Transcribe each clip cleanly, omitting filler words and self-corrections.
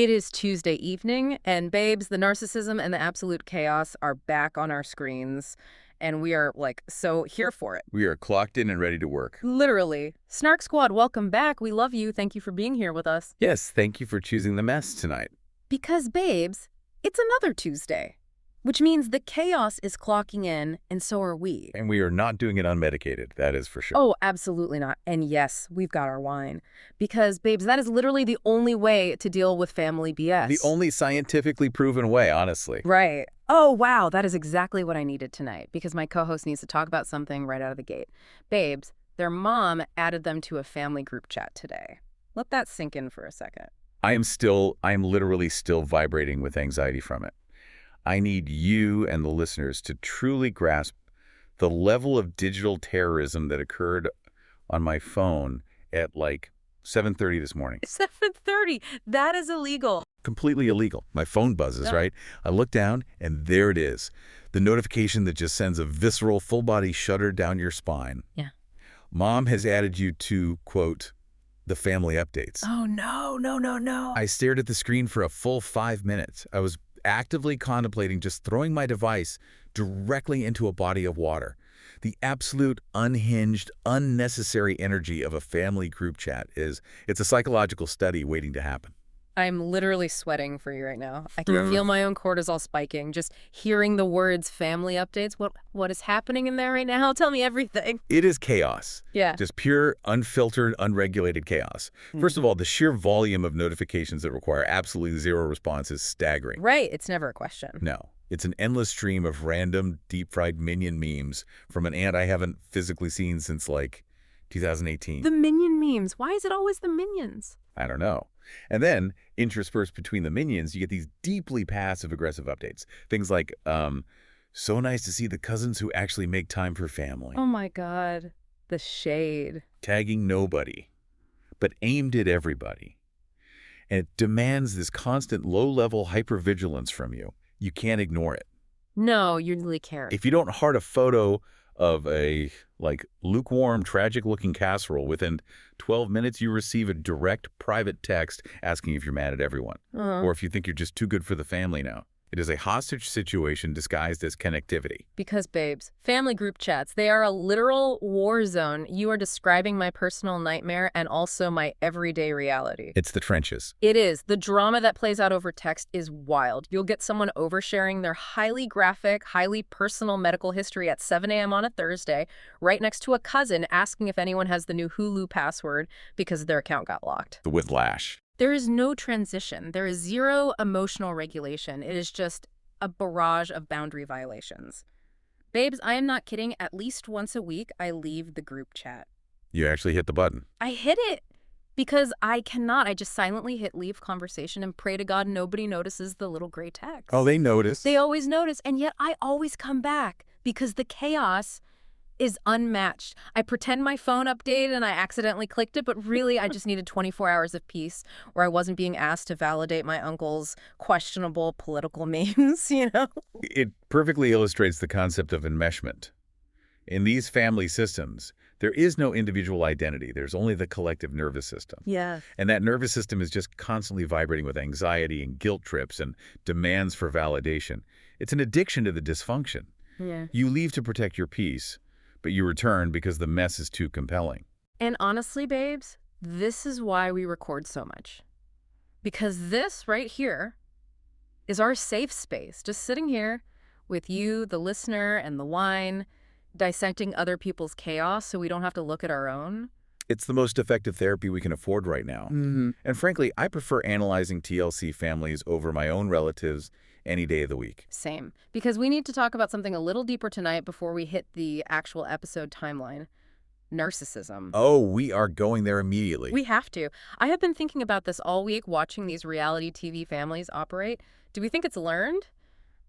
It is Tuesday evening, and babes, the narcissism and the absolute chaos are back on our screens, and we are, so here for it. We are clocked in and ready to work. Literally. Snark Squad, welcome back. We love you. Thank you for being here with us. Yes, thank you for choosing the mess tonight. Because, babes, it's another Tuesday, which means the chaos is clocking in, and so are we. And we are not doing it unmedicated, that is for sure. Oh, absolutely not. And yes, we've got our wine. Because, babes, that is literally the only way to deal with family BS. The only scientifically proven way, honestly. Right. Oh, wow, that is exactly what I needed tonight, because my co-host needs to talk about something right out of the gate. Babes, their mom added them to a family group chat today. Let that sink in for a second. I am literally still vibrating with anxiety from it. I need you and the listeners to truly grasp the level of digital terrorism that occurred on my phone at 7:30 this morning. 7:30. That is illegal. Completely illegal. My phone buzzes, right? I look down, and there it is. The notification that just sends a visceral, full-body shudder down your spine. Yeah. Mom has added you to, quote, the family updates. Oh, no. I stared at the screen for a full 5 minutes. I was actively contemplating just throwing my device directly into a body of water. The absolute unhinged, unnecessary energy of a family group chat it's a psychological study waiting to happen. I'm literally sweating for you right now. I can feel my own cortisol spiking. Just hearing the words family updates. What is happening in there right now? Tell me everything. It is chaos. Yeah. Just pure, unfiltered, unregulated chaos. First of all, the sheer volume of notifications that require absolutely zero response is staggering. Right. It's never a question. No. It's an endless stream of random, deep-fried minion memes from an aunt I haven't physically seen since, 2018. The minion memes. Why is it always the minions? I don't know. And then, interspersed between the minions, you get these deeply passive-aggressive updates. Things like, so nice to see the cousins who actually make time for family. Oh my God. The shade. Tagging nobody, but aimed at everybody. And it demands this constant low-level hypervigilance from you. You can't ignore it. No, you really care. If you don't heart a photo of a, lukewarm, tragic-looking casserole, within 12 minutes you receive a direct private text asking if you're mad at everyone. Or if you think you're just too good for the family now. It is a hostage situation disguised as connectivity. Because, babes, family group chats, they are a literal war zone. You are describing my personal nightmare and also my everyday reality. It's the trenches. It is. The drama that plays out over text is wild. You'll get someone oversharing their highly graphic, highly personal medical history at 7 a.m. on a Thursday, right next to a cousin asking if anyone has the new Hulu password because their account got locked. The whiplash. There is no transition. There is zero emotional regulation. It is just a barrage of boundary violations. Babes, I am not kidding. At least once a week, I leave the group chat. You actually hit the button. I hit it because I cannot. I just silently hit leave conversation and pray to God nobody notices the little gray text. Oh, they notice. They always notice, and yet I always come back because the chaos is unmatched. I pretend my phone updated and I accidentally clicked it, but really I just needed 24 hours of peace where I wasn't being asked to validate my uncle's questionable political memes, It perfectly illustrates the concept of enmeshment. In these family systems, there is no individual identity. There's only the collective nervous system. Yeah. And that nervous system is just constantly vibrating with anxiety and guilt trips and demands for validation. It's an addiction to the dysfunction. Yeah. You leave to protect your peace, but you return because the mess is too compelling. And honestly, babes, this is why we record so much. Because this right here is our safe space, just sitting here with you, the listener, and the wine, dissecting other people's chaos so we don't have to look at our own. It's the most effective therapy we can afford right now. And frankly, I prefer analyzing TLC families over my own relatives any day of the week. Same. Because we need to talk about something a little deeper tonight before we hit the actual episode timeline. Narcissism. Oh, we are going there immediately. We have to. I have been thinking about this all week, watching these reality TV families operate. Do we think it's learned?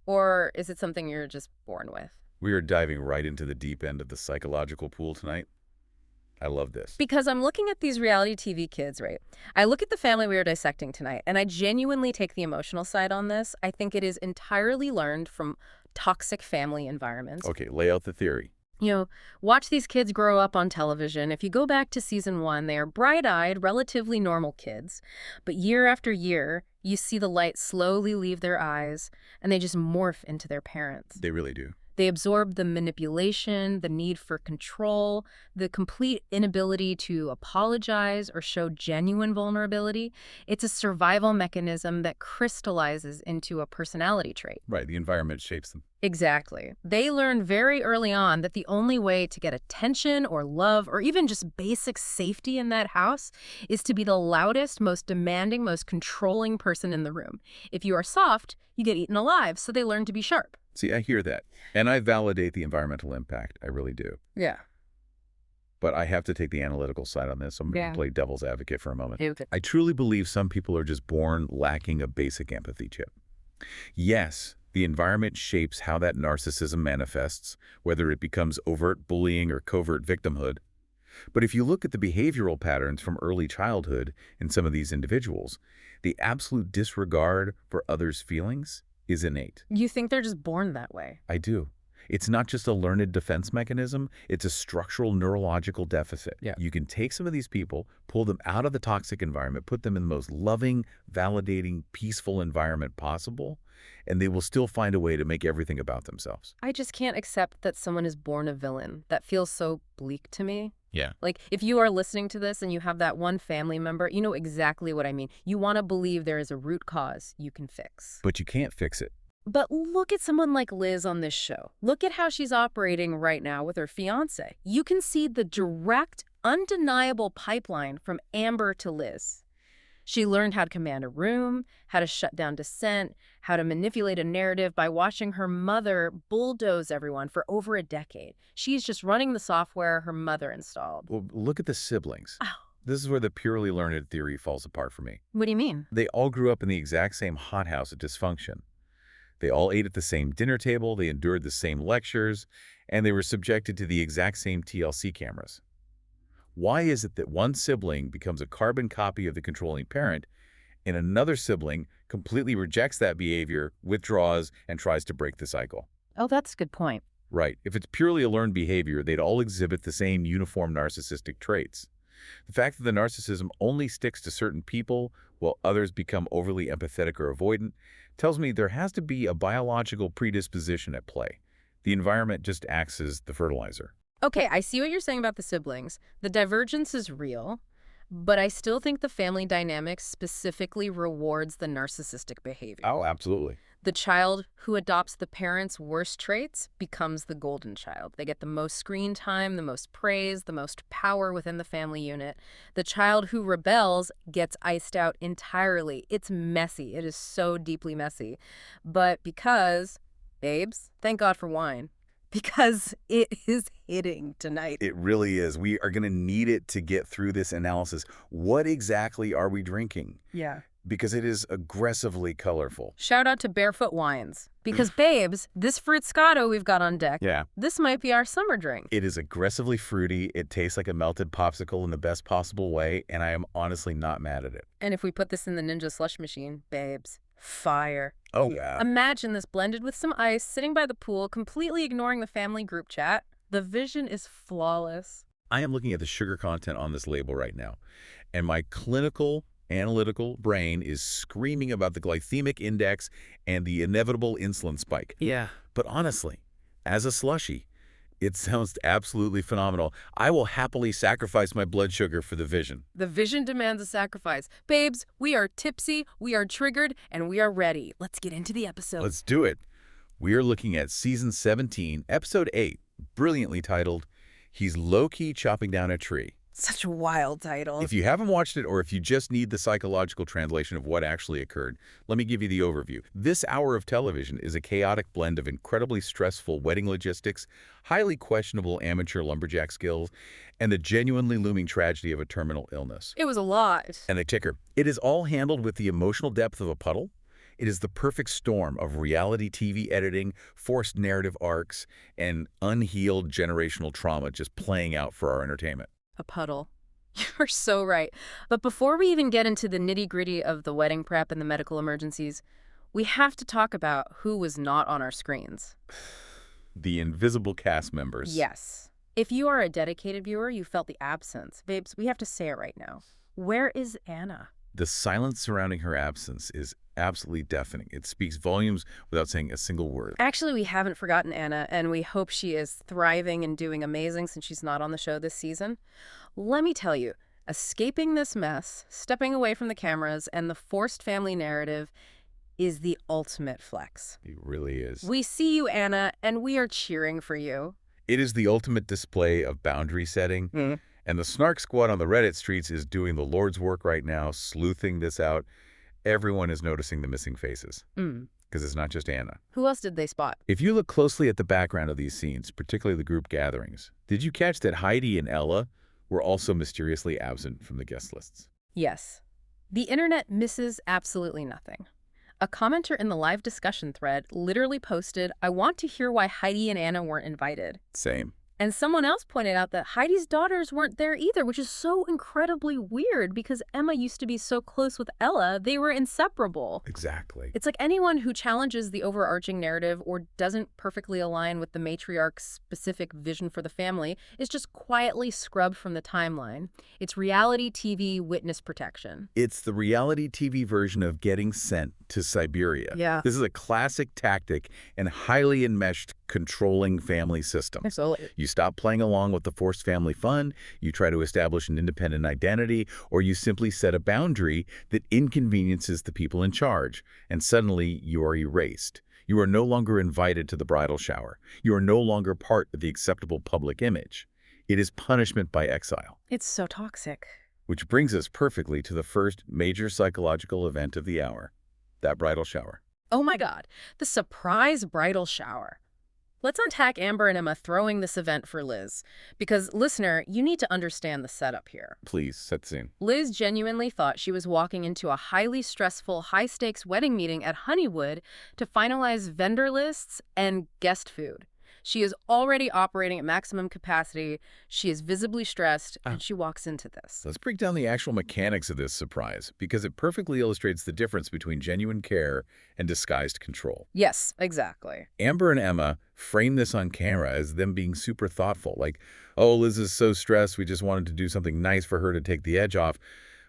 Or is it something you're just born with? We are diving right into the deep end of the psychological pool tonight. I love this. Because I'm looking at these reality TV kids, right? I look at the family we are dissecting tonight, and I genuinely take the emotional side on this. I think it is entirely learned from toxic family environments. Okay, lay out the theory. You know, watch these kids grow up on television. If you go back to season 1, they are bright-eyed, relatively normal kids. But year after year, you see the light slowly leave their eyes, and they just morph into their parents. They really do. They absorb the manipulation, the need for control, the complete inability to apologize or show genuine vulnerability. It's a survival mechanism that crystallizes into a personality trait. Right, the environment shapes them. Exactly. They learn very early on that the only way to get attention or love or even just basic safety in that house is to be the loudest, most demanding, most controlling person in the room. If you are soft, you get eaten alive, so they learn to be sharp. See, I hear that. And I validate the environmental impact. I really do. Yeah. But I have to take the analytical side on this. I'm going to play devil's advocate for a moment. Okay. I truly believe some people are just born lacking a basic empathy chip. Yes, the environment shapes how that narcissism manifests, whether it becomes overt bullying or covert victimhood. But if you look at the behavioral patterns from early childhood in some of these individuals, the absolute disregard for others' feelings is innate. You think they're just born that way? I do. It's not just a learned defense mechanism, it's a structural neurological deficit. Yeah. You can take some of these people, pull them out of the toxic environment, put them in the most loving, validating, peaceful environment possible, and they will still find a way to make everything about themselves. I just can't accept that someone is born a villain. That feels so bleak to me. Yeah. Like, if you are listening to this and you have that one family member, you know exactly what I mean. You want to believe there is a root cause you can fix. But you can't fix it. But look at someone like Liz on this show. Look at how she's operating right now with her fiancé. You can see the direct, undeniable pipeline from Amber to Liz. She learned how to command a room, how to shut down dissent, how to manipulate a narrative by watching her mother bulldoze everyone for over a decade. She's just running the software her mother installed. Well, look at the siblings. Oh. This is where the purely learned theory falls apart for me. What do you mean? They all grew up in the exact same hothouse of dysfunction. They all ate at the same dinner table, they endured the same lectures, and they were subjected to the exact same TLC cameras. Why is it that one sibling becomes a carbon copy of the controlling parent, and another sibling completely rejects that behavior, withdraws, and tries to break the cycle? Oh, that's a good point. Right. If it's purely a learned behavior, they'd all exhibit the same uniform narcissistic traits. The fact that the narcissism only sticks to certain people while others become overly empathetic or avoidant tells me there has to be a biological predisposition at play. The environment just acts as the fertilizer. Okay, I see what you're saying about the siblings. The divergence is real, but I still think the family dynamic specifically rewards the narcissistic behavior. Oh, absolutely. The child who adopts the parents' worst traits becomes the golden child. They get the most screen time, the most praise, the most power within the family unit. The child who rebels gets iced out entirely. It's messy. It is so deeply messy. But because, babes, thank God for wine. Because it is hitting tonight. It really is. We are going to need it to get through this analysis. What exactly are we drinking? Yeah. Because it is aggressively colorful. Shout out to Barefoot Wines. Because, babes, this Fruitscato we've got on deck, this might be our summer drink. It is aggressively fruity. It tastes like a melted popsicle in the best possible way, and I am honestly not mad at it. And if we put this in the Ninja slush machine, babes, fire. Oh, yeah. Imagine this blended with some ice, sitting by the pool, completely ignoring the family group chat. The vision is flawless. I am looking at the sugar content on this label right now, and my clinical, analytical brain is screaming about the glycemic index and the inevitable insulin spike. Yeah. But honestly, as a slushie, it sounds absolutely phenomenal. I will happily sacrifice my blood sugar for the vision. The vision demands a sacrifice. Babes, we are tipsy, we are triggered, and we are ready. Let's get into the episode. Let's do it. We are looking at Season 17, Episode 8, brilliantly titled, He's Low-Key Chopping Down a Tree. Such a wild title. If you haven't watched it, or if you just need the psychological translation of what actually occurred, let me give you the overview. This hour of television is a chaotic blend of incredibly stressful wedding logistics, highly questionable amateur lumberjack skills, and the genuinely looming tragedy of a terminal illness. It was a lot. And the ticker. It is all handled with the emotional depth of a puddle. It is the perfect storm of reality TV editing, forced narrative arcs, and unhealed generational trauma just playing out for our entertainment. A puddle. You're so right. But before we even get into the nitty-gritty of the wedding prep and the medical emergencies, we have to talk about who was not on our screens. The invisible cast members. Yes. If you are a dedicated viewer, you felt the absence. Babes, we have to say it right now. Where is Anna? The silence surrounding her absence is absolutely deafening. It speaks volumes without saying a single word. Actually, we haven't forgotten Anna, and we hope she is thriving and doing amazing since she's not on the show this season. Let me tell you, escaping this mess, stepping away from the cameras, and the forced family narrative is the ultimate flex. It really is. We see you, Anna, and we are cheering for you. It is the ultimate display of boundary setting. And the Snark squad on the Reddit streets is doing the Lord's work right now, sleuthing this out. Everyone is noticing the missing faces. Because it's not just Anna. Who else did they spot? If you look closely at the background of these scenes, particularly the group gatherings, did you catch that Heidi and Ella were also mysteriously absent from the guest lists? Yes. The internet misses absolutely nothing. A commenter in the live discussion thread literally posted, "I want to hear why Heidi and Anna weren't invited." Same. And someone else pointed out that Heidi's daughters weren't there either, which is so incredibly weird because Emma used to be so close with Ella. They were inseparable. Exactly. It's like anyone who challenges the overarching narrative or doesn't perfectly align with the matriarch's specific vision for the family is just quietly scrubbed from the timeline. It's reality TV witness protection. It's the reality TV version of getting sent to Siberia. Yeah. This is a classic tactic and highly enmeshed controlling family systems. Absolutely. You stop playing along with the forced family fun, you try to establish an independent identity, or you simply set a boundary that inconveniences the people in charge, and suddenly you are erased. You are no longer invited to the bridal shower. You are no longer part of the acceptable public image. It is punishment by exile. It's so toxic. Which brings us perfectly to the first major psychological event of the hour, that bridal shower. Oh my God, the surprise bridal shower. Let's unpack Amber and Emma throwing this event for Liz. Because, listener, you need to understand the setup here. Please, set the scene. Liz genuinely thought she was walking into a highly stressful, high-stakes wedding meeting at Honeywood to finalize vendor lists and guest food. She is already operating at maximum capacity, she is visibly stressed, and she walks into this. Let's break down the actual mechanics of this surprise, because it perfectly illustrates the difference between genuine care and disguised control. Yes, exactly. Amber and Emma frame this on camera as them being super thoughtful, like, oh, Liz is so stressed, we just wanted to do something nice for her to take the edge off.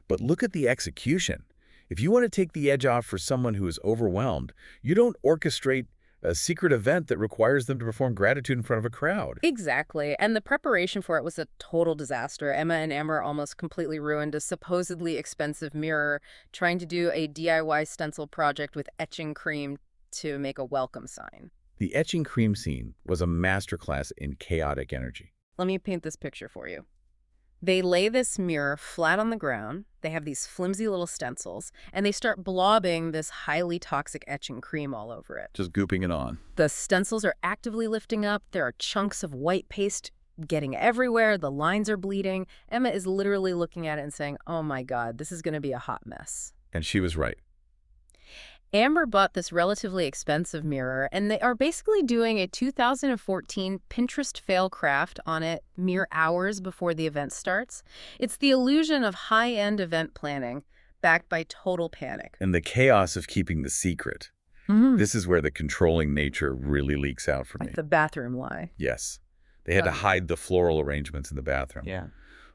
But look at the execution. If you want to take the edge off for someone who is overwhelmed, you don't orchestrate a secret event that requires them to perform gratitude in front of a crowd. Exactly. And the preparation for it was a total disaster. Emma and Amber almost completely ruined a supposedly expensive mirror trying to do a DIY stencil project with etching cream to make a welcome sign. The etching cream scene was a masterclass in chaotic energy. Let me paint this picture for you. They lay this mirror flat on the ground, they have these flimsy little stencils, and they start blobbing this highly toxic etching cream all over it. Just gooping it on. The stencils are actively lifting up, there are chunks of white paste getting everywhere, the lines are bleeding. Emma is literally looking at it and saying, oh my God, this is going to be a hot mess. And she was right. Amber bought this relatively expensive mirror, and they are basically doing a 2014 Pinterest fail craft on it mere hours before the event starts. It's the illusion of high-end event planning, backed by total panic. And the chaos of keeping the secret. This is where the controlling nature really leaks out for me. Like the bathroom lie. Yes. They had to hide the floral arrangements in the bathroom. Yeah.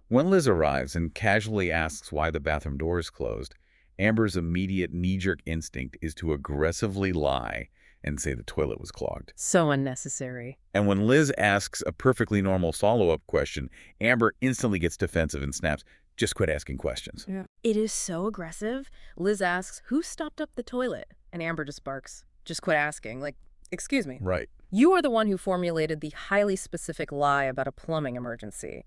When Liz arrives and casually asks why the bathroom door is closed, Amber's immediate knee-jerk instinct is to aggressively lie and say the toilet was clogged. So unnecessary. And when Liz asks a perfectly normal follow-up question, Amber instantly gets defensive and snaps, just quit asking questions. Yeah. It is so aggressive. Liz asks, who stopped up the toilet? And Amber just barks, just quit asking. Like, excuse me. Right. You are the one who formulated the highly specific lie about a plumbing emergency.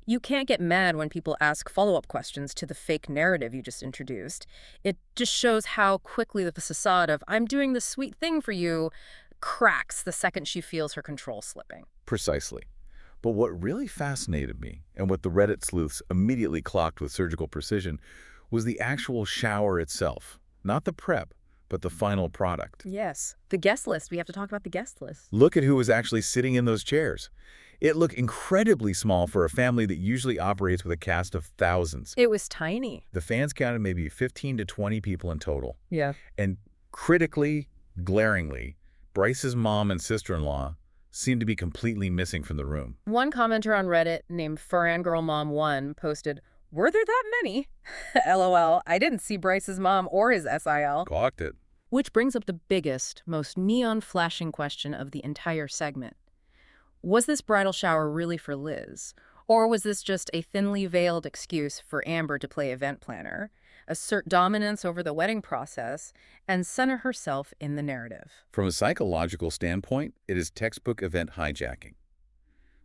You can't get mad when people ask follow-up questions to the fake narrative you just introduced. It just shows how quickly the facade of, I'm doing the sweet thing for you, cracks the second she feels her control slipping. Precisely. But what really fascinated me, and what the Reddit sleuths immediately clocked with surgical precision, was the actual shower itself. Not the prep, but the final product. Yes. The guest list. We have to talk about the guest list. Look at who was actually sitting in those chairs. It looked incredibly small for a family that usually operates with a cast of thousands. It was tiny. The fans counted maybe 15 to 20 people in total. Yeah. And critically, glaringly, Bryce's mom and sister-in-law seem to be completely missing from the room. One commenter on Reddit named FurangirlMom1 posted, "Were there that many?" LOL, I didn't see Bryce's mom or his SIL. Clocked it. Which brings up the biggest, most neon-flashing question of the entire segment. Was this bridal shower really for Liz? Or was this just a thinly veiled excuse for Amber to play event planner, assert dominance over the wedding process, and center herself in the narrative? From a psychological standpoint, it is textbook event hijacking.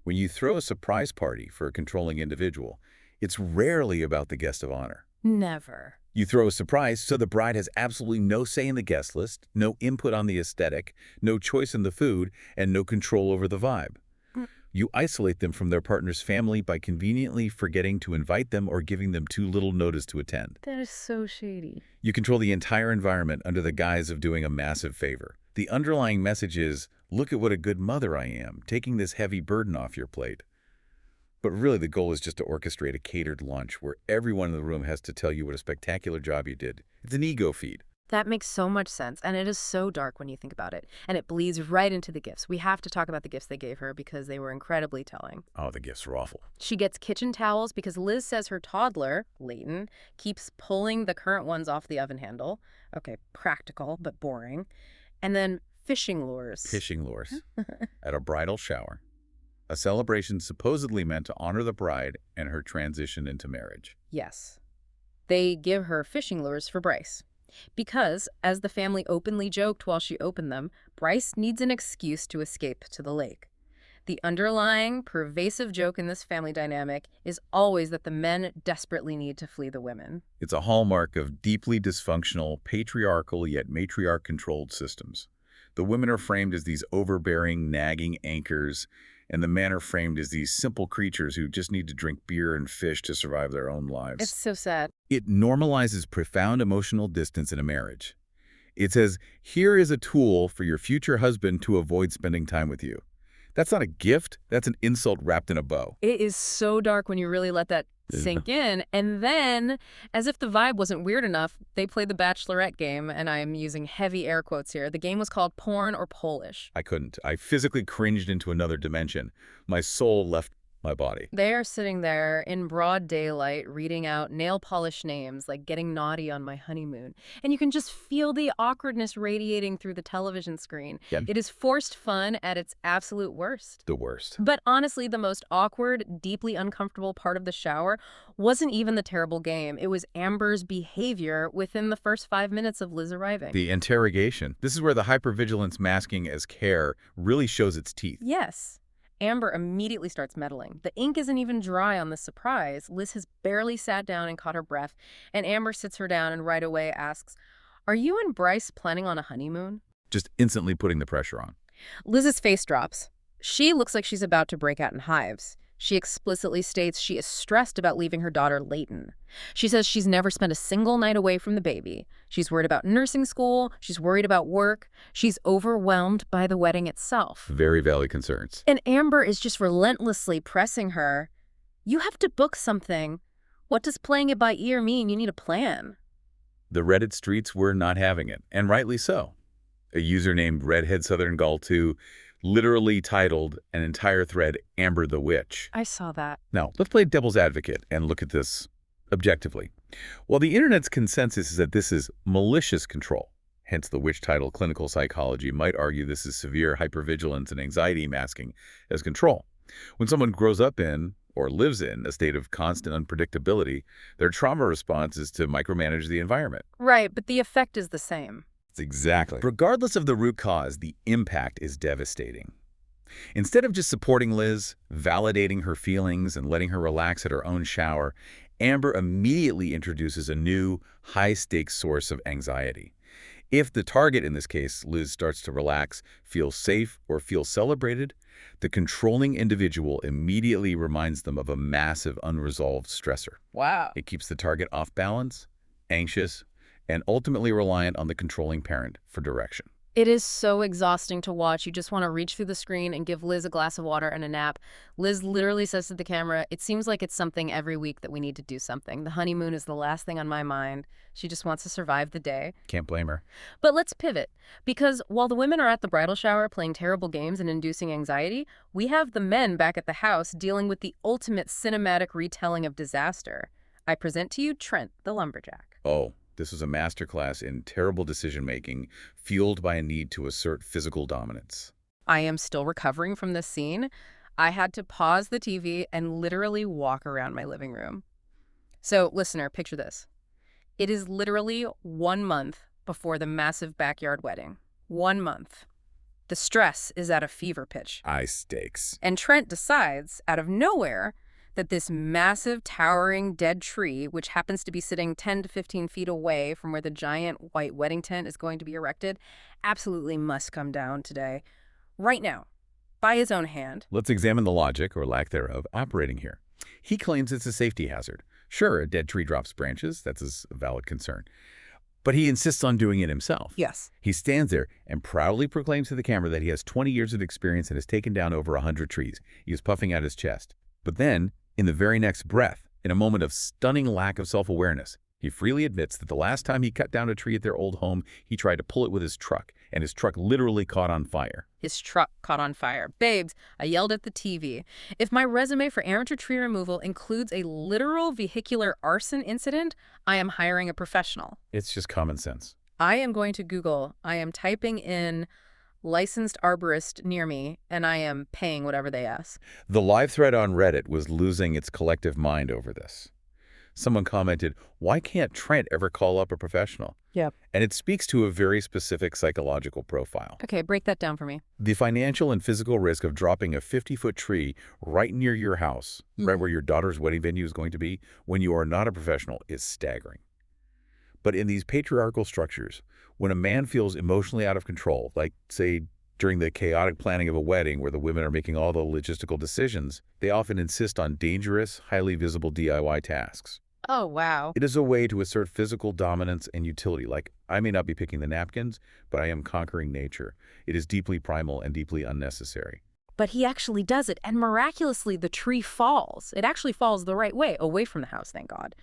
When you throw a surprise party for a controlling individual, it's rarely about the guest of honor. Never. You throw a surprise so the bride has absolutely no say in the guest list, no input on the aesthetic, no choice in the food, and no control over the vibe. You isolate them from their partner's family by conveniently forgetting to invite them or giving them too little notice to attend. That is so shady. You control the entire environment under the guise of doing a massive favor. The underlying message is, look at what a good mother I am, taking this heavy burden off your plate. But really the goal is just to orchestrate a catered lunch where everyone in the room has to tell you what a spectacular job you did. It's an ego feed. That makes so much sense, and it is so dark when you think about it. And it bleeds right into the gifts. We have to talk about the gifts they gave her because they were incredibly telling. Oh, the gifts are awful. She gets kitchen towels because Liz says her toddler, Leighton, keeps pulling the current ones off the oven handle. Okay, practical, but boring. And then fishing lures. Fishing lures. At a bridal shower. A celebration supposedly meant to honor the bride and her transition into marriage. Yes. They give her fishing lures for Brice. Because, as the family openly joked while she opened them, Brice needs an excuse to escape to the lake. The underlying, pervasive joke in this family dynamic is always that the men desperately need to flee the women. It's a hallmark of deeply dysfunctional, patriarchal yet matriarch-controlled systems. The women are framed as these overbearing, nagging anchors, and the men are framed as these simple creatures who just need to drink beer and fish to survive their own lives. It's so sad. It normalizes profound emotional distance in a marriage. It says, here is a tool for your future husband to avoid spending time with you. That's not a gift, that's an insult wrapped in a bow. It is so dark when you really let that sink in. And then, as if the vibe wasn't weird enough, they played the Bachelorette game, and I'm using heavy air quotes here. The game was called Porn or Polish. I couldn't. I physically cringed into another dimension. My soul left my body. They are sitting there in broad daylight reading out nail polish names like Getting Naughty on My Honeymoon. And you can just feel the awkwardness radiating through the television screen. Yeah. It is forced fun at its absolute worst. The worst. But honestly, the most awkward, deeply uncomfortable part of the shower wasn't even the terrible game. It was Amber's behavior within the first 5 minutes of Liz arriving. The interrogation. This is where the hypervigilance masking as care really shows its teeth. Yes. Amber immediately starts meddling. The ink isn't even dry on the surprise. Liz has barely sat down and caught her breath, and Amber sits her down and right away asks, "Are you and Brice planning on a honeymoon?" Just instantly putting the pressure on. Liz's face drops. She looks like she's about to break out in hives. She explicitly states she is stressed about leaving her daughter Leighton. She says she's never spent a single night away from the baby. She's worried about nursing school. She's worried about work. She's overwhelmed by the wedding itself. Very valid concerns. And Amber is just relentlessly pressing her. You have to book something. What does playing it by ear mean? You need a plan. The Reddit streets were not having it, and rightly so. A user named Redhead Southern Gull 2 literally titled an entire thread, Amber the Witch. I saw that. Now, let's play devil's advocate and look at this objectively. While the internet's consensus is that this is malicious control, hence the witch title, clinical psychology might argue this is severe hypervigilance and anxiety masking as control. When someone grows up in or lives in a state of constant unpredictability, their trauma response is to micromanage the environment. Right, but the effect is the same. Exactly. Regardless of the root cause, the impact is devastating. Instead of just supporting Liz, validating her feelings, and letting her relax at her own shower, Amber immediately introduces a new, high-stakes source of anxiety. If the target, in this case, Liz, starts to relax, feel safe, or feel celebrated, the controlling individual immediately reminds them of a massive unresolved stressor. Wow. It keeps the target off balance, anxious, and ultimately reliant on the controlling parent for direction. It is so exhausting to watch. You just want to reach through the screen and give Liz a glass of water and a nap. Liz literally says to the camera, "It seems like it's something every week that we need to do something. The honeymoon is the last thing on my mind." She just wants to survive the day. Can't blame her. But let's pivot, because while the women are at the bridal shower playing terrible games and inducing anxiety, we have the men back at the house dealing with the ultimate cinematic retelling of disaster. I present to you Trent, the lumberjack. Oh, this was a masterclass in terrible decision-making, fueled by a need to assert physical dominance. I am still recovering from this scene. I had to pause the TV and literally walk around my living room. So, listener, picture this. It is literally 1 month before the massive backyard wedding. 1 month. The stress is at a fever pitch. High stakes. And Trent decides, out of nowhere, that this massive, towering, dead tree, which happens to be sitting 10 to 15 feet away from where the giant white wedding tent is going to be erected, absolutely must come down today. Right now. By his own hand. Let's examine the logic, or lack thereof, operating here. He claims it's a safety hazard. Sure, a dead tree drops branches. That's a valid concern. But he insists on doing it himself. Yes. He stands there and proudly proclaims to the camera that he has 20 years of experience and has taken down over 100 trees. He is puffing out his chest. But then, in the very next breath, in a moment of stunning lack of self-awareness, he freely admits that the last time he cut down a tree at their old home, he tried to pull it with his truck, and his truck literally caught on fire. His truck caught on fire. Babes, I yelled at the TV. If my resume for amateur tree removal includes a literal vehicular arson incident, I am hiring a professional. It's just common sense. I am going to Google. I am typing in licensed arborist near me, and I am paying whatever they ask. The live thread on Reddit was losing its collective mind over this. Someone commented, "Why can't Trent ever call up a professional?" Yep. And it speaks to a very specific psychological profile. Okay, break that down for me. The financial and physical risk of dropping a 50-foot tree right near your house, right where your daughter's wedding venue is going to be, when you are not a professional, is staggering. But in these patriarchal structures, when a man feels emotionally out of control, like, say, during the chaotic planning of a wedding where the women are making all the logistical decisions, they often insist on dangerous, highly visible DIY tasks. Oh, wow. It is a way to assert physical dominance and utility, like, I may not be picking the napkins, but I am conquering nature. It is deeply primal and deeply unnecessary. But he actually does it, and miraculously the tree falls. It actually falls the right way, away from the house, thank God.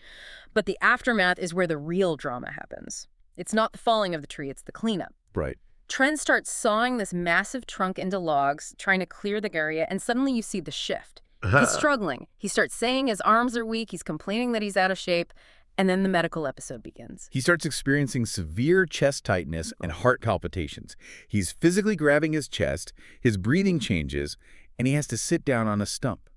But the aftermath is where the real drama happens. It's not the falling of the tree, it's the cleanup. Right. Trent starts sawing this massive trunk into logs, trying to clear the area, and suddenly you see the shift. He's struggling. He starts saying his arms are weak, he's complaining that he's out of shape, and then the medical episode begins. He starts experiencing severe chest tightness and heart palpitations. He's physically grabbing his chest, his breathing changes, and he has to sit down on a stump.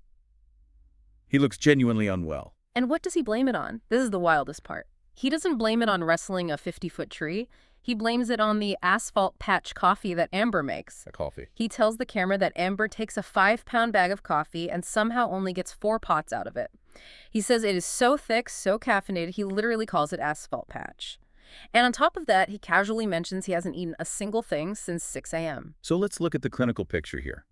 He looks genuinely unwell. And what does he blame it on? This is the wildest part. He doesn't blame it on wrestling a 50-foot tree. He blames it on the asphalt patch coffee that Amber makes. The coffee. He tells the camera that Amber takes a 5-pound bag of coffee and somehow only gets 4 pots out of it. He says it is so thick, so caffeinated, he literally calls it asphalt patch. And on top of that, he casually mentions he hasn't eaten a single thing since 6 a.m. So let's look at the clinical picture here.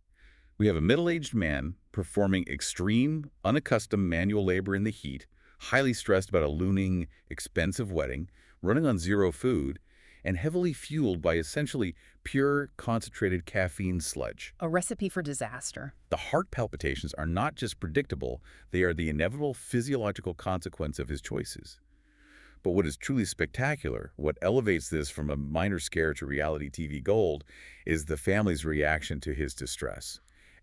We have a middle-aged man performing extreme, unaccustomed manual labor in the heat, highly stressed about a looming, expensive wedding, running on zero food, and heavily fueled by essentially pure, concentrated caffeine sludge. A recipe for disaster. The heart palpitations are not just predictable, they are the inevitable physiological consequence of his choices. But what is truly spectacular, what elevates this from a minor scare to reality TV gold, is the family's reaction to his distress.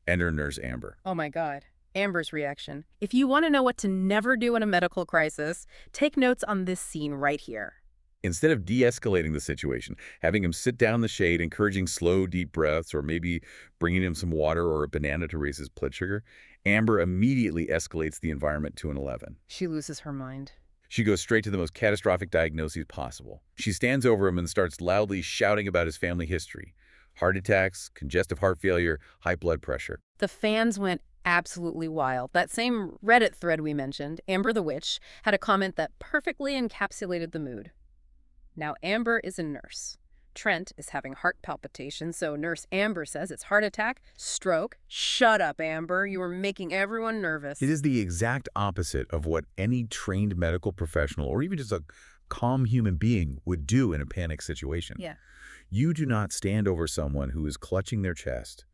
Enter Nurse Amber. Oh my God. Amber's reaction. If you want to know what to never do in a medical crisis, take notes on this scene right here. Instead of de-escalating the situation, having him sit down in the shade, encouraging slow, deep breaths, or maybe bringing him some water or a banana to raise his blood sugar, Amber immediately escalates the environment to an 11. She loses her mind. She goes straight to the most catastrophic diagnoses possible. She stands over him and starts loudly shouting about his family history. Heart attacks, congestive heart failure, high blood pressure. The fans went absolutely wild. That same Reddit thread we mentioned, Amber the Witch, had a comment that perfectly encapsulated the mood. Now, Amber is a nurse. Trent is having heart palpitations, so Nurse Amber says it's heart attack, stroke. Shut up, Amber. You are making everyone nervous. It is the exact opposite of what any trained medical professional or even just a calm human being would do in a panic situation. Yeah. You do not stand over someone who is clutching their chest,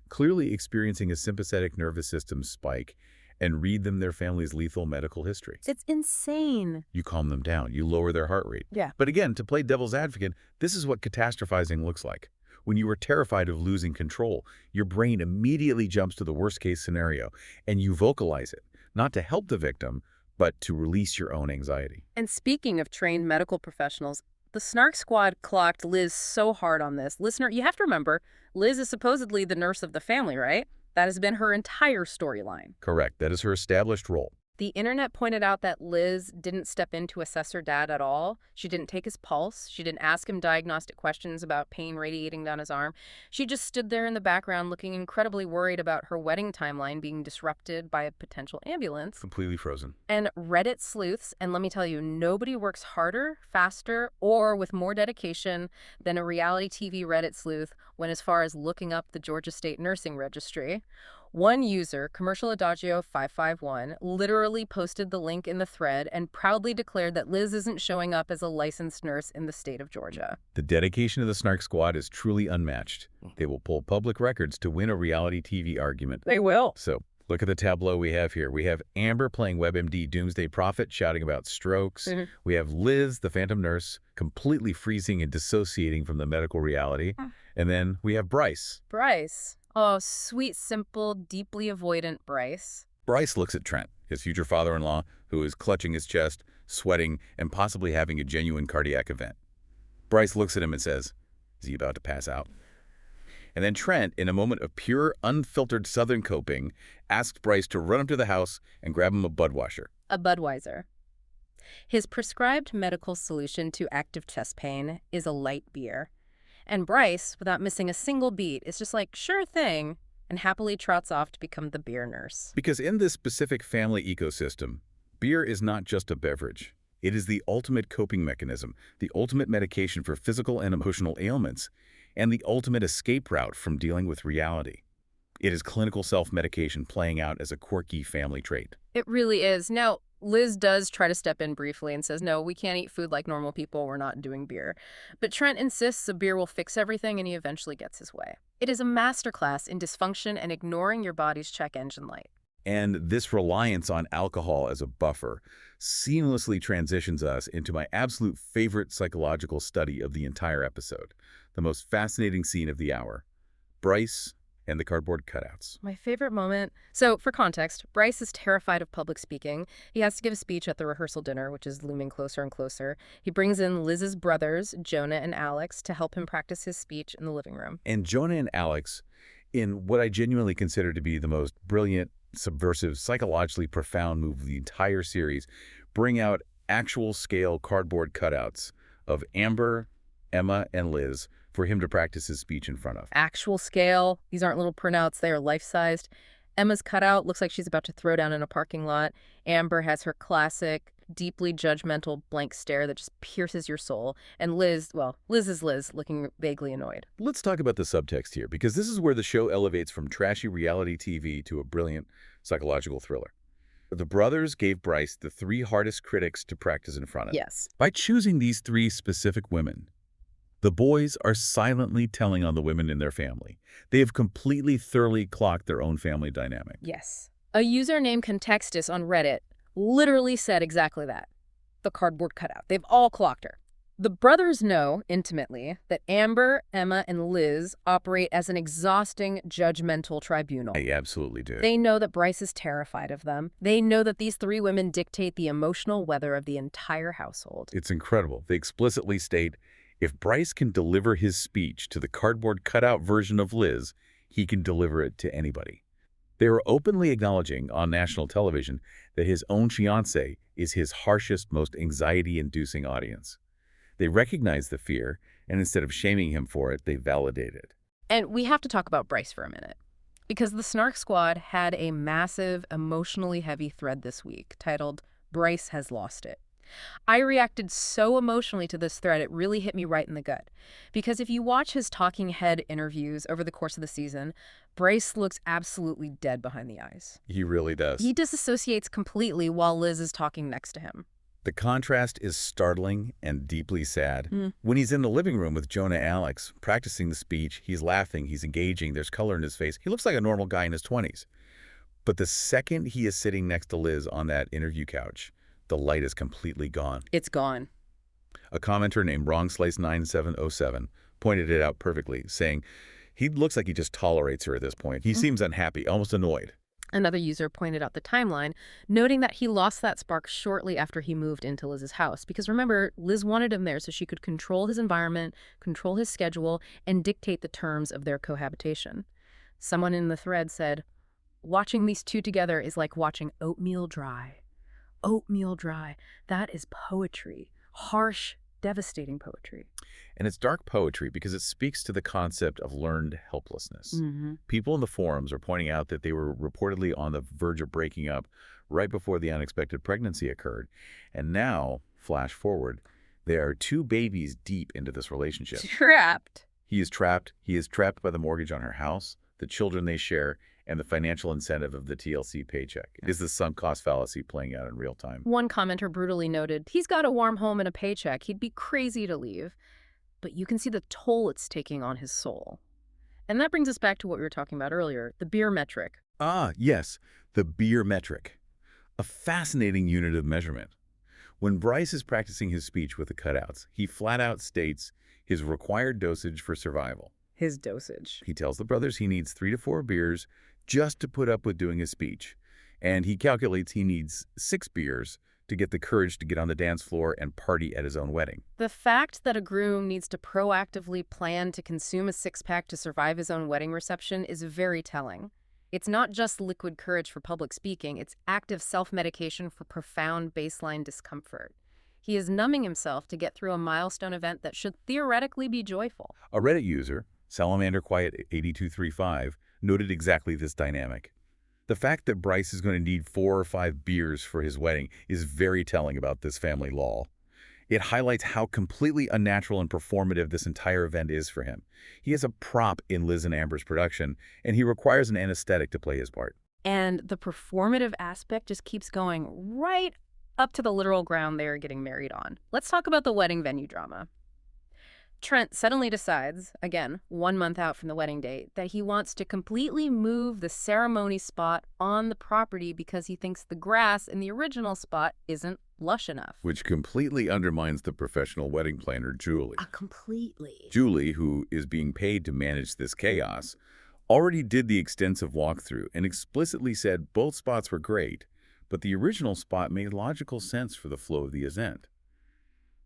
clearly experiencing a sympathetic nervous system spike, and read them their family's lethal medical history. It's insane. You calm them down. You lower their heart rate. Yeah. But again, to play devil's advocate, this is what catastrophizing looks like. When you are terrified of losing control, your brain immediately jumps to the worst-case scenario, and you vocalize it, not to help the victim, but to release your own anxiety. And speaking of trained medical professionals, the Snark squad clocked Liz so hard on this. Listener, you have to remember, Liz is supposedly the nurse of the family, right? That has been her entire storyline. Correct. That is her established role. The internet pointed out that Liz didn't step in to assess her dad at all. She didn't take his pulse. She didn't ask him diagnostic questions about pain radiating down his arm. She just stood there in the background looking incredibly worried about her wedding timeline being disrupted by a potential ambulance. Completely frozen. And Reddit sleuths, and let me tell you, nobody works harder, faster, or with more dedication than a reality TV Reddit sleuth when as far as looking up the Georgia State Nursing Registry. One user, Commercial Adagio 551, literally posted the link in the thread and proudly declared that Liz isn't showing up as a licensed nurse in the state of Georgia. The dedication of the Snark squad is truly unmatched. They will pull public records to win a reality TV argument. They will. So, look at the tableau we have here. We have Amber playing WebMD Doomsday Prophet, shouting about strokes. We have Liz, the phantom nurse, completely freezing and dissociating from the medical reality. And then we have Brice. Brice. Oh, sweet, simple, deeply avoidant Brice. Brice looks at Trent, his future father-in-law, who is clutching his chest, sweating, and possibly having a genuine cardiac event. Brice looks at him and says, "Is he about to pass out?" And then Trent, in a moment of pure, unfiltered Southern coping, asked Brice to run up to the house and grab him a Budweiser. A Budweiser. His prescribed medical solution to active chest pain is a light beer. And Brice, without missing a single beat, is just like, sure thing, and happily trots off to become the beer nurse. Because in this specific family ecosystem, beer is not just a beverage. It is the ultimate coping mechanism, the ultimate medication for physical and emotional ailments, and the ultimate escape route from dealing with reality. It is clinical self-medication playing out as a quirky family trait. It really is. Now, Liz does try to step in briefly and says, no, we can't eat food like normal people. We're not doing beer. But Trent insists a beer will fix everything, and he eventually gets his way. It is a masterclass in dysfunction and ignoring your body's check engine light. And this reliance on alcohol as a buffer seamlessly transitions us into my absolute favorite psychological study of the entire episode, the most fascinating scene of the hour, Brice and the cardboard cutouts. My favorite moment. So, for context, Brice is terrified of public speaking. He has to give a speech at the rehearsal dinner, which is looming closer and closer. He brings in Liz's brothers, Jonah and Alex, to help him practice his speech in the living room. And Jonah and Alex, in what I genuinely consider to be the most brilliant, subversive, psychologically profound move of the entire series, bring out actual scale cardboard cutouts of Amber, Emma, and Liz for him to practice his speech in front of. Actual scale. These aren't little printouts. They are life-sized. Emma's cutout looks like she's about to throw down in a parking lot. Amber has her classic, deeply judgmental blank stare that just pierces your soul. And Liz, well, Liz is Liz, looking vaguely annoyed. Let's talk about the subtext here, because this is where the show elevates from trashy reality TV to a brilliant psychological thriller. The brothers gave Brice the 3 hardest critics to practice in front of. Yes. By choosing these 3 specific women, the boys are silently telling on the women in their family. They have completely, thoroughly clocked their own family dynamic. Yes. A user named Contextus on Reddit literally said exactly that. The cardboard cutout. They've all clocked her. The brothers know intimately that Amber, Emma, and Liz operate as an exhausting, judgmental tribunal. They absolutely do. They know that Brice is terrified of them. They know that these 3 women dictate the emotional weather of the entire household. It's incredible. They explicitly state, if Brice can deliver his speech to the cardboard cutout version of Liz, he can deliver it to anybody. They are openly acknowledging on national television that his own fiancé is his harshest, most anxiety-inducing audience. They recognize the fear, and instead of shaming him for it, they validate it. And we have to talk about Brice for a minute, because the Snark Squad had a massive, emotionally heavy thread this week titled, Brice Has Lost It. I reacted so emotionally to this thread, it really hit me right in the gut. Because if you watch his talking head interviews over the course of the season, Brice looks absolutely dead behind the eyes. He really does. He disassociates completely while Liz is talking next to him. The contrast is startling and deeply sad. Mm. When he's in the living room with Jonah Alex, practicing the speech, he's laughing, he's engaging, there's color in his face. He looks like a normal guy in his 20s. But the second he is sitting next to Liz on that interview couch, the light is completely gone. It's gone. A commenter named WrongSlice9707 pointed it out perfectly, saying, he looks like he just tolerates her at this point. He seems unhappy, almost annoyed. Another user pointed out the timeline, noting that he lost that spark shortly after he moved into Liz's house. Because remember, Liz wanted him there so she could control his environment, control his schedule, and dictate the terms of their cohabitation. Someone in the thread said, watching these two together is like watching oatmeal dry. Oatmeal dry. That is poetry. Harsh, devastating poetry. And it's dark poetry because it speaks to the concept of learned helplessness. People in the forums are pointing out that they were reportedly on the verge of breaking up right before the unexpected pregnancy occurred. And now, flash forward, they are 2 babies deep into this relationship. Trapped. He is trapped. He is trapped by the mortgage on her house, the children they share, and the financial incentive of the TLC paycheck. Is the sunk cost fallacy playing out in real time? One commenter brutally noted, he's got a warm home and a paycheck. He'd be crazy to leave. But you can see the toll it's taking on his soul. And that brings us back to what we were talking about earlier, the beer metric. Ah, yes, the beer metric. A fascinating unit of measurement. When Brice is practicing his speech with the cutouts, he flat out states his required dosage for survival. His dosage. He tells the brothers he needs 3 to 4 beers just to put up with doing his speech. And he calculates he needs 6 beers to get the courage to get on the dance floor and party at his own wedding. The fact that a groom needs to proactively plan to consume a 6-pack to survive his own wedding reception is very telling. It's not just liquid courage for public speaking, it's active self-medication for profound baseline discomfort. He is numbing himself to get through a milestone event that should theoretically be joyful. A Reddit user, SalamanderQuiet8235, noted exactly this dynamic. The fact that Brice is going to need 4 or 5 beers for his wedding is very telling about this family law. It highlights how completely unnatural and performative this entire event is for him. He is a prop in Liz and Amber's production, and he requires an anesthetic to play his part. And the performative aspect just keeps going right up to the literal ground they are getting married on. Let's talk about the wedding venue drama. Trent suddenly decides, again, 1 month out from the wedding date, that he wants to completely move the ceremony spot on the property because he thinks the grass in the original spot isn't lush enough. Which completely undermines the professional wedding planner, Julie. Completely. Julie, who is being paid to manage this chaos, already did the extensive walkthrough and explicitly said both spots were great, but the original spot made logical sense for the flow of the event.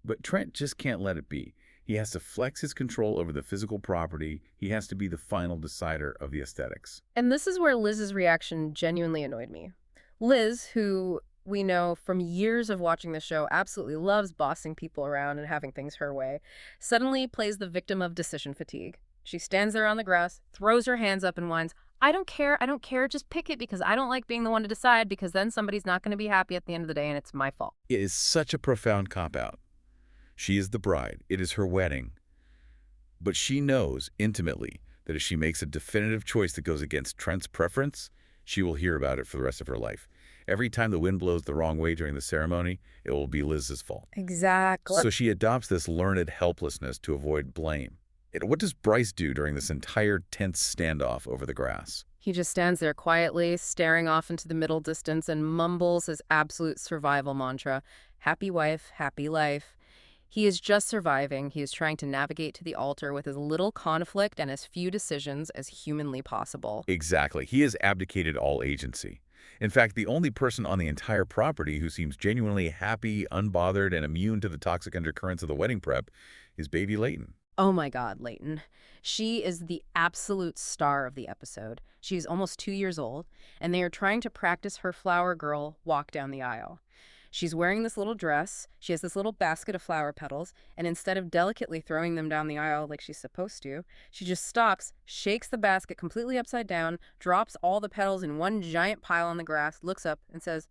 But Trent just can't let it be. He has to flex his control over the physical property. He has to be the final decider of the aesthetics. And this is where Liz's reaction genuinely annoyed me. Liz, who we know from years of watching the show absolutely loves bossing people around and having things her way, suddenly plays the victim of decision fatigue. She stands there on the grass, throws her hands up and whines, I don't care, just pick it because I don't like being the one to decide because then somebody's not going to be happy at the end of the day and it's my fault. It is such a profound cop-out. She is the bride. It is her wedding. But she knows intimately that if she makes a definitive choice that goes against Trent's preference, she will hear about it for the rest of her life. Every time the wind blows the wrong way during the ceremony, it will be Liz's fault. Exactly. So she adopts this learned helplessness to avoid blame. What does Brice do during this entire tense standoff over the grass? He just stands there quietly, staring off into the middle distance and mumbles his absolute survival mantra, happy wife, happy life. He is just surviving. He is trying to navigate to the altar with as little conflict and as few decisions as humanly possible. Exactly. He has abdicated all agency. In fact, the only person on the entire property who seems genuinely happy, unbothered, and immune to the toxic undercurrents of the wedding prep is baby Leighton. Oh my God, Leighton. She is the absolute star of the episode. She is almost 2 years old, and they are trying to practice her flower girl walk down the aisle. She's wearing this little dress, she has this little basket of flower petals, and instead of delicately throwing them down the aisle like she's supposed to, she just stops, shakes the basket completely upside down, drops all the petals in one giant pile on the grass, looks up, and says,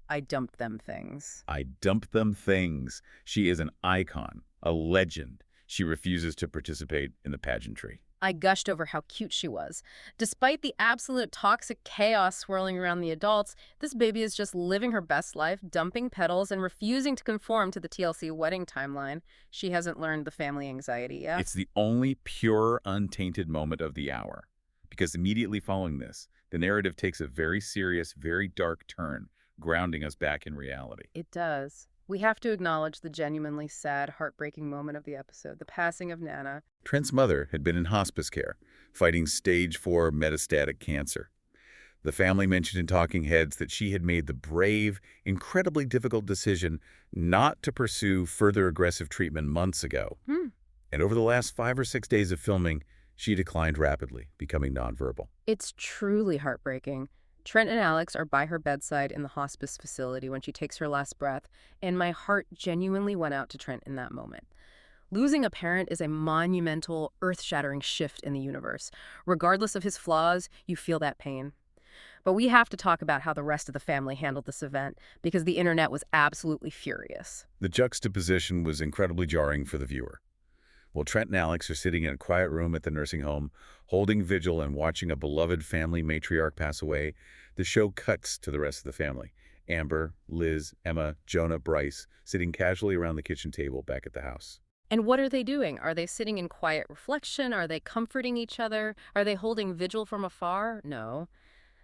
I dumped them things. I dumped them things. She is an icon, a legend. She refuses to participate in the pageantry. I gushed over how cute she was. Despite the absolute toxic chaos swirling around the adults, this baby is just living her best life, dumping petals and refusing to conform to the TLC wedding timeline. She hasn't learned the family anxiety yet. It's the only pure, untainted moment of the hour. Because immediately following this, the narrative takes a very serious, very dark turn, grounding us back in reality. It does. We have to acknowledge the genuinely sad, heartbreaking moment of the episode, the passing of Nana. Trent's mother had been in hospice care, fighting stage 4 metastatic cancer. The family mentioned in Talking Heads that she had made the brave, incredibly difficult decision not to pursue further aggressive treatment months ago. And over the last 5 or 6 days of filming, she declined rapidly, becoming nonverbal. It's truly heartbreaking. Trent and Alex are by her bedside in the hospice facility when she takes her last breath, and my heart genuinely went out to Trent in that moment. Losing a parent is a monumental, earth-shattering shift in the universe. Regardless of his flaws, you feel that pain. But we have to talk about how the rest of the family handled this event, because the internet was absolutely furious. The juxtaposition was incredibly jarring for the viewer. While Trent and Alex are sitting in a quiet room at the nursing home, holding vigil and watching a beloved family matriarch pass away, the show cuts to the rest of the family. Amber, Liz, Emma, Jonah, Brice, sitting casually around the kitchen table back at the house. And what are they doing? Are they sitting in quiet reflection? Are they comforting each other? Are they holding vigil from afar? No.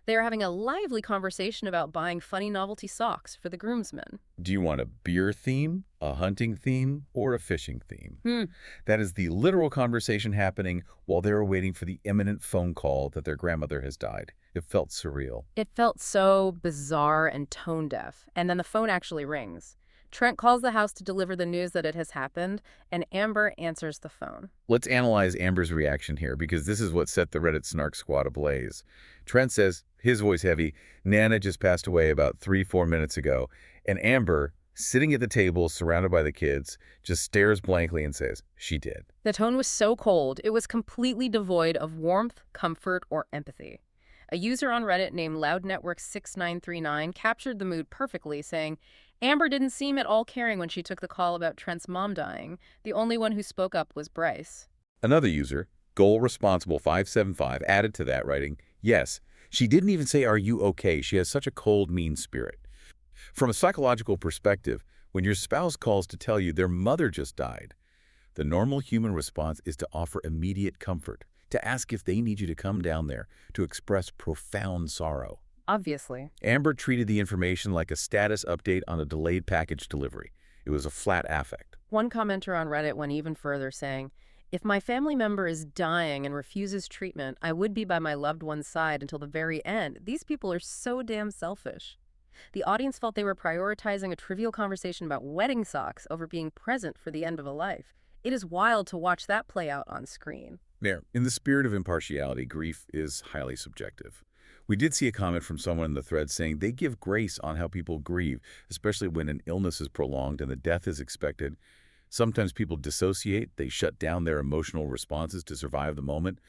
They are having a lively conversation about buying funny novelty socks for the groomsmen. Do you want a beer theme, a hunting theme, or a fishing theme? That is the literal conversation happening while they are waiting for the imminent phone call that their grandmother has died. It felt surreal. It felt so bizarre and tone-deaf. And then the phone actually rings. Trent calls the house to deliver the news that it has happened, and Amber answers the phone. Let's analyze Amber's reaction here, because this is what set the Reddit Snark squad ablaze. Trent says, his voice heavy, Nana just passed away about 3-4 minutes ago, and Amber, sitting at the table surrounded by the kids, just stares blankly and says, she did. The tone was so cold, it was completely devoid of warmth, comfort, or empathy. A user on Reddit named LoudNetwork6939 captured the mood perfectly, saying, Amber didn't seem at all caring when she took the call about Trent's mom dying. The only one who spoke up was Brice. Another user, GoalResponsible575, added to that, writing, yes, she didn't even say, are you okay? She has such a cold, mean spirit. From a psychological perspective, when your spouse calls to tell you their mother just died, the normal human response is to offer immediate comfort, to ask if they need you to come down there, to express profound sorrow. Obviously. Amber treated the information like a status update on a delayed package delivery. It was a flat affect. One commenter on Reddit went even further, saying, if my family member is dying and refuses treatment, I would be by my loved one's side until the very end. These people are so damn selfish. The audience felt they were prioritizing a trivial conversation about wedding socks over being present for the end of a life. It is wild to watch that play out on screen. There, in the spirit of impartiality, grief is highly subjective. We did see a comment from someone in the thread saying they give grace on how people grieve, especially when an illness is prolonged and the death is expected. Sometimes people dissociate, they shut down their emotional responses to survive the moment.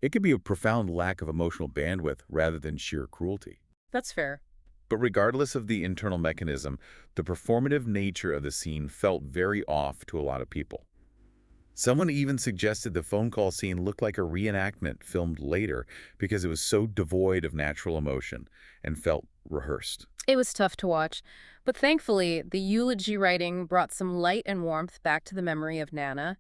It could be a profound lack of emotional bandwidth rather than sheer cruelty. That's fair. But regardless of the internal mechanism, the performative nature of the scene felt very off to a lot of people. Someone even suggested the phone call scene looked like a reenactment filmed later because it was so devoid of natural emotion and felt rehearsed. It was tough to watch, but thankfully, the eulogy writing brought some light and warmth back to the memory of Nana.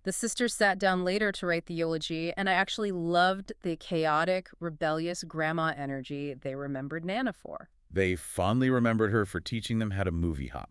The sisters sat down later to write the eulogy, and I actually loved the chaotic, rebellious grandma energy they remembered Nana for. They fondly remembered her for teaching them how to movie hop,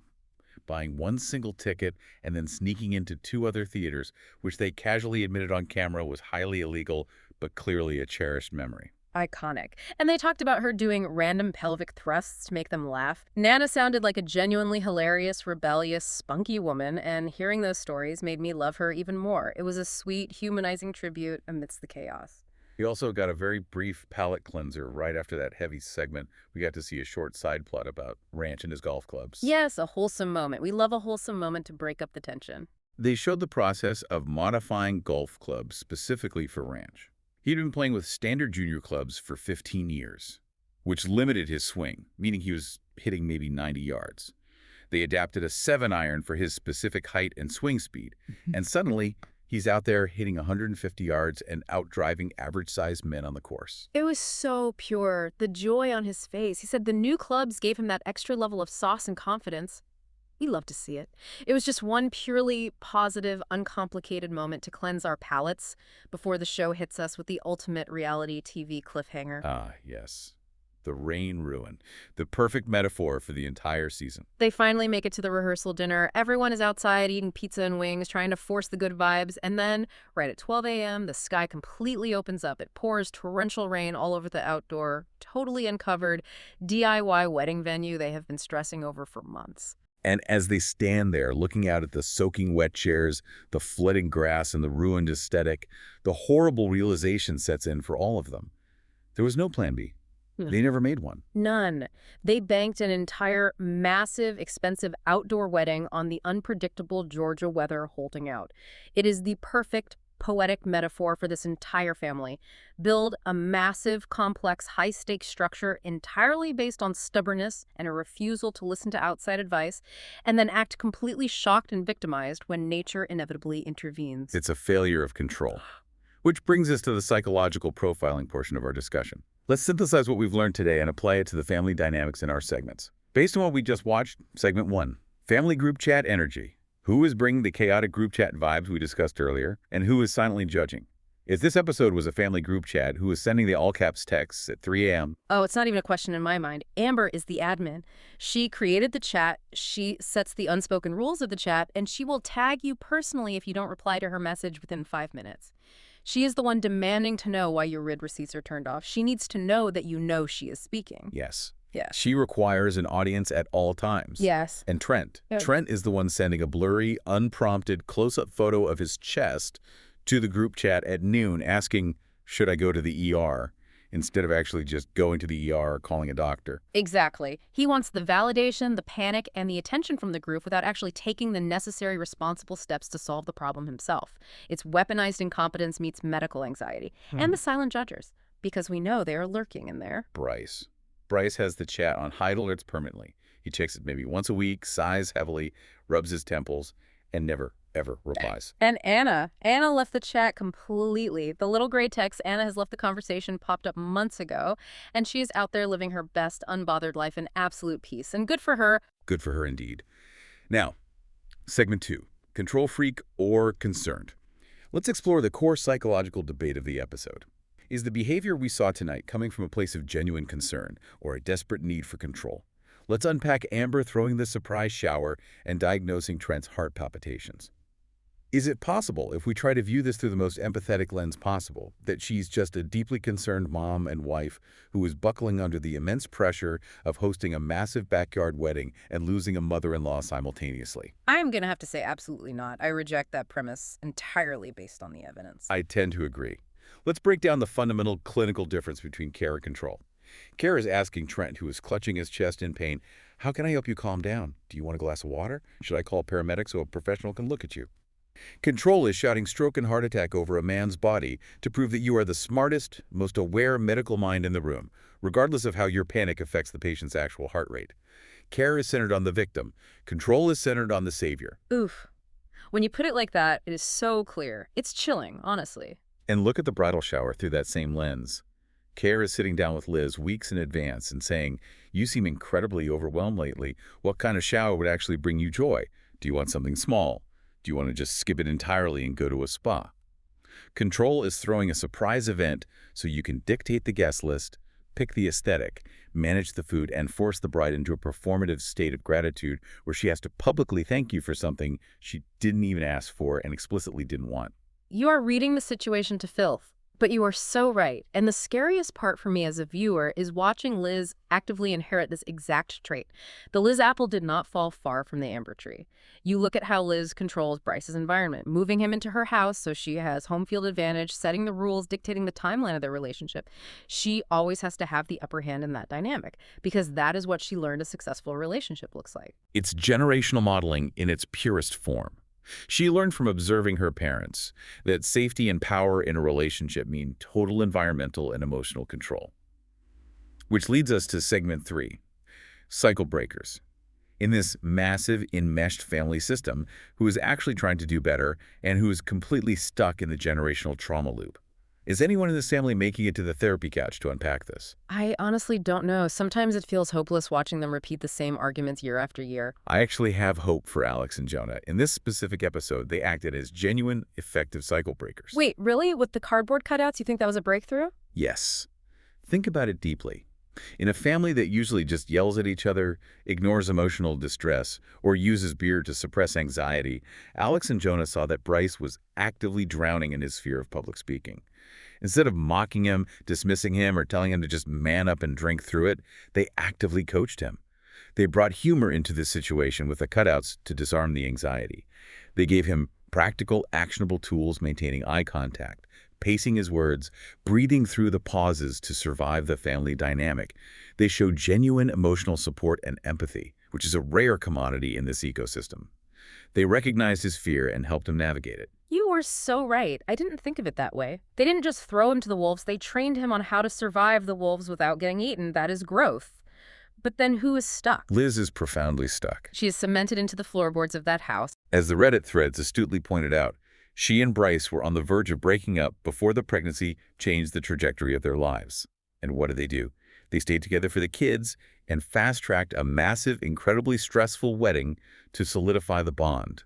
buying one single ticket and then sneaking into 2 other theaters, which they casually admitted on camera was highly illegal, but clearly a cherished memory. Iconic. And they talked about her doing random pelvic thrusts to make them laugh. Nana sounded like a genuinely hilarious, rebellious, spunky woman, and hearing those stories made me love her even more. It was a sweet, humanizing tribute amidst the chaos. We also got a very brief palate cleanser right after that heavy segment. We got to see a short side plot about Ranch and his golf clubs. Yes, a wholesome moment. We love a wholesome moment to break up the tension. They showed the process of modifying golf clubs specifically for Ranch. He'd been playing with standard junior clubs for 15 years, which limited his swing, meaning he was hitting maybe 90 yards. They adapted a 7-iron for his specific height and swing speed, and suddenly He's out there hitting 150 yards and outdriving average-sized men on the course. It was so pure, the joy on his face. He said the new clubs gave him that extra level of sauce and confidence. We love to see it. It was just one purely positive, uncomplicated moment to cleanse our palates before the show hits us with the ultimate reality TV cliffhanger. Ah, yes. The rain ruin. The perfect metaphor for the entire season. They finally make it to the rehearsal dinner. Everyone is outside eating pizza and wings, trying to force the good vibes. And then, right at 12 a.m., the sky completely opens up. It pours torrential rain all over the outdoor, totally uncovered DIY wedding venue they have been stressing over for months. And as they stand there looking out at the soaking wet chairs, the flooding grass, and the ruined aesthetic, the horrible realization sets in for all of them. There was no plan B. They never made one. None. They banked an entire, massive, expensive outdoor wedding on the unpredictable Georgia weather holding out. It is the perfect, poetic metaphor for this entire family. Build a massive, complex, high-stakes structure entirely based on stubbornness and a refusal to listen to outside advice, and then act completely shocked and victimized when nature inevitably intervenes. It's a failure of control. Which brings us to the psychological profiling portion of our discussion. Let's synthesize what we've learned today and apply it to the family dynamics in our segments. Based on what we just watched, segment 1, family group chat energy. Who is bringing the chaotic group chat vibes we discussed earlier, and who is silently judging? If this episode was a family group chat, who is sending the all-caps texts at 3 a.m.? Oh, it's not even a question in my mind. Amber is the admin. She created the chat, she sets the unspoken rules of the chat, and she will tag you personally if you don't reply to her message within 5 minutes. She is the one demanding to know why your RID receipts are turned off. She needs to know that you know she is speaking. Yes. Yes. She requires an audience at all times. Yes. And Trent. Yep. Trent is the one sending a blurry, unprompted close-up photo of his chest to the group chat at noon asking, should I go to the ER? Instead of actually just going to the ER or calling a doctor. Exactly. He wants the validation, the panic, and the attention from the group without actually taking the necessary responsible steps to solve the problem himself. It's weaponized incompetence meets medical anxiety. And the silent judgers, because we know they are lurking in there. Brice. Brice has the chat on high alerts permanently. He checks it maybe once a week, sighs heavily, rubs his temples, and never, ever replies. And Anna left the chat completely. The little gray text, Anna has left the conversation, popped up months ago, and she is out there living her best unbothered life in absolute peace. And good for her. Good for her indeed. Now, segment 2, control freak or concerned. Let's explore the core psychological debate of the episode. Is the behavior we saw tonight coming from a place of genuine concern or a desperate need for control? Let's unpack Amber throwing the surprise shower and diagnosing Trent's heart palpitations. Is it possible, if we try to view this through the most empathetic lens possible, that she's just a deeply concerned mom and wife who is buckling under the immense pressure of hosting a massive backyard wedding and losing a mother-in-law simultaneously? I'm going to have to say absolutely not. I reject that premise entirely based on the evidence. I tend to agree. Let's break down the fundamental clinical difference between care and control. Care is asking Trent, who is clutching his chest in pain, how can I help you calm down? Do you want a glass of water? Should I call a paramedic so a professional can look at you? Control is shouting stroke and heart attack over a man's body to prove that you are the smartest, most aware medical mind in the room, regardless of how your panic affects the patient's actual heart rate. Care is centered on the victim. Control is centered on the savior. Oof. When you put it like that, it is so clear. It's chilling, honestly. And look at the bridal shower through that same lens. Care is sitting down with Liz weeks in advance and saying, you seem incredibly overwhelmed lately. What kind of shower would actually bring you joy? Do you want something small? Do you want to just skip it entirely and go to a spa? Control is throwing a surprise event so you can dictate the guest list, pick the aesthetic, manage the food, and force the bride into a performative state of gratitude where she has to publicly thank you for something she didn't even ask for and explicitly didn't want. You are reading the situation to filth. But you are so right. And the scariest part for me as a viewer is watching Liz actively inherit this exact trait. The Liz apple did not fall far from the amber tree. You look at how Liz controls Brice's environment, moving him into her house so she has home field advantage, setting the rules, dictating the timeline of their relationship. She always has to have the upper hand in that dynamic because that is what she learned a successful relationship looks like. It's generational modeling in its purest form. She learned from observing her parents that safety and power in a relationship mean total environmental and emotional control. Which leads us to segment 3, cycle breakers. in this massive, enmeshed family system who is actually trying to do better and who is completely stuck in the generational trauma loop. Is anyone in this family making it to the therapy couch to unpack this? I honestly don't know. Sometimes it feels hopeless watching them repeat the same arguments year after year. I actually have hope for Alex and Jonah. In this specific episode, they acted as genuine, effective cycle breakers. Wait, really? With the cardboard cutouts, you think that was a breakthrough? Yes. Think about it deeply. In a family that usually just yells at each other, ignores emotional distress, or uses beer to suppress anxiety, Alex and Jonah saw that Brice was actively drowning in his fear of public speaking. Instead of mocking him, dismissing him, or telling him to just man up and drink through it, they actively coached him. They brought humor into this situation with the cutouts to disarm the anxiety. They gave him practical, actionable tools maintaining eye contact, pacing his words, breathing through the pauses to survive the family dynamic. They showed genuine emotional support and empathy, which is a rare commodity in this ecosystem. They recognized his fear and helped him navigate it. You were so right. I didn't think of it that way. They didn't just throw him to the wolves. They trained him on how to survive the wolves without getting eaten. That is growth. But then who is stuck? Liz is profoundly stuck. She is cemented into the floorboards of that house. As the Reddit threads astutely pointed out, she and Brice were on the verge of breaking up before the pregnancy changed the trajectory of their lives. And what did? They stayed together for the kids and fast-tracked a massive, incredibly stressful wedding to solidify the bond.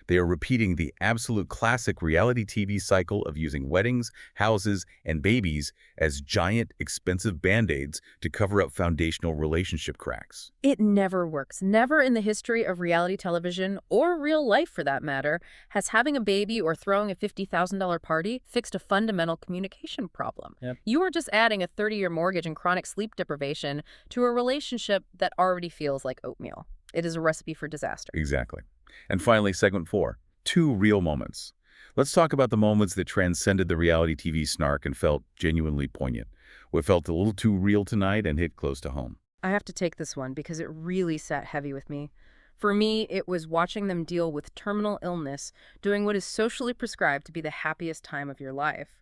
They are repeating the absolute classic reality TV cycle of using weddings, houses, and babies as giant, expensive band-aids to cover up foundational relationship cracks. It never works. Never in the history of reality television, or real life for that matter, has having a baby or throwing a $50,000 party fixed a fundamental communication problem. Yep. You are just adding a 30-year mortgage and chronic sleep deprivation to a relationship that already feels like oatmeal. It is a recipe for disaster. Exactly. And finally, segment 4, 2 real moments. Let's talk about the moments that transcended the reality TV snark and felt genuinely poignant. What felt a little too real tonight and hit close to home. I have to take this one because it really sat heavy with me. For me, it was watching them deal with terminal illness, doing what is socially prescribed to be the happiest time of your life.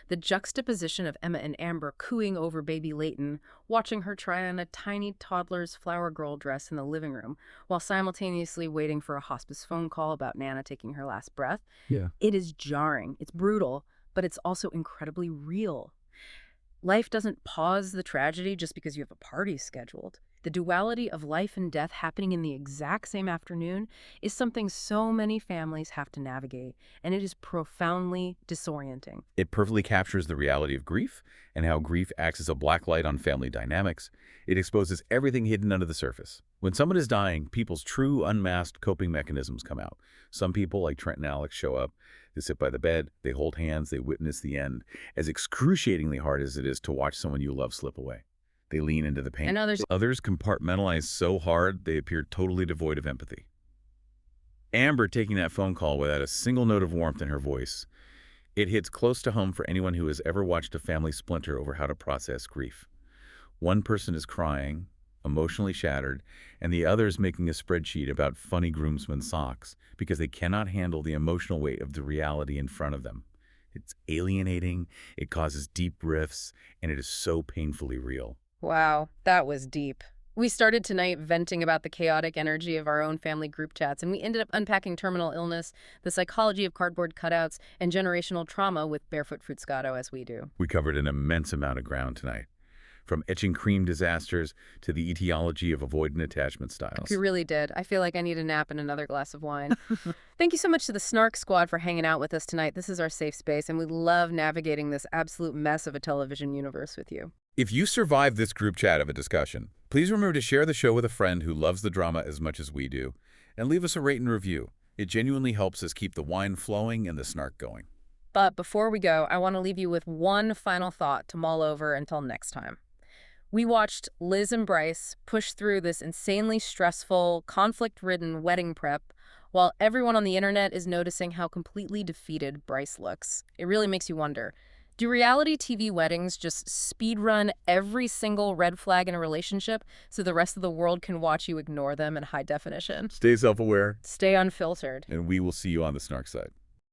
The juxtaposition of Emma and Amber cooing over baby Leighton, watching her try on a tiny toddler's flower girl dress in the living room, while simultaneously waiting for a hospice phone call about Nana taking her last breath. Yeah. It is jarring, it's brutal, but it's also incredibly real. Life doesn't pause the tragedy just because you have a party scheduled. The duality of life and death happening in the exact same afternoon is something so many families have to navigate, and it is profoundly disorienting. It perfectly captures the reality of grief and how grief acts as a black light on family dynamics. It exposes everything hidden under the surface. When someone is dying, people's true unmasked coping mechanisms come out. Some people, like Trent and Alex, show up. They sit by the bed, they hold hands, they witness the end, as excruciatingly hard as it is to watch someone you love slip away. They lean into the pain. And Others compartmentalize so hard they appear totally devoid of empathy. Amber taking that phone call without a single note of warmth in her voice. It hits close to home for anyone who has ever watched a family splinter over how to process grief. One person is crying, emotionally shattered, and the other is making a spreadsheet about funny groomsmen socks because they cannot handle the emotional weight of the reality in front of them. It's alienating, it causes deep rifts, and it is so painfully real. Wow, that was deep. We started tonight venting about the chaotic energy of our own family group chats, and we ended up unpacking terminal illness, the psychology of cardboard cutouts, and generational trauma with Barefoot Fruitscato as we do. We covered an immense amount of ground tonight, from etching cream disasters to the etiology of avoidant attachment styles. We really did. I feel like I need a nap and another glass of wine. Thank you so much to the Snark Squad for hanging out with us tonight. This is our safe space, and we love navigating this absolute mess of a television universe with you. If you survived this group chat of a discussion, please remember to share the show with a friend who loves the drama as much as we do, and leave us a rate and review. It genuinely helps us keep the wine flowing and the snark going. But before we go, I want to leave you with one final thought to mull over until next time. We watched Liz and Brice push through this insanely stressful, conflict-ridden wedding prep while everyone on the internet is noticing how completely defeated Brice looks. It really makes you wonder, do reality TV weddings just speedrun every single red flag in a relationship so the rest of the world can watch you ignore them in high definition? Stay self-aware, Stay unfiltered. and we will see you on the snark side.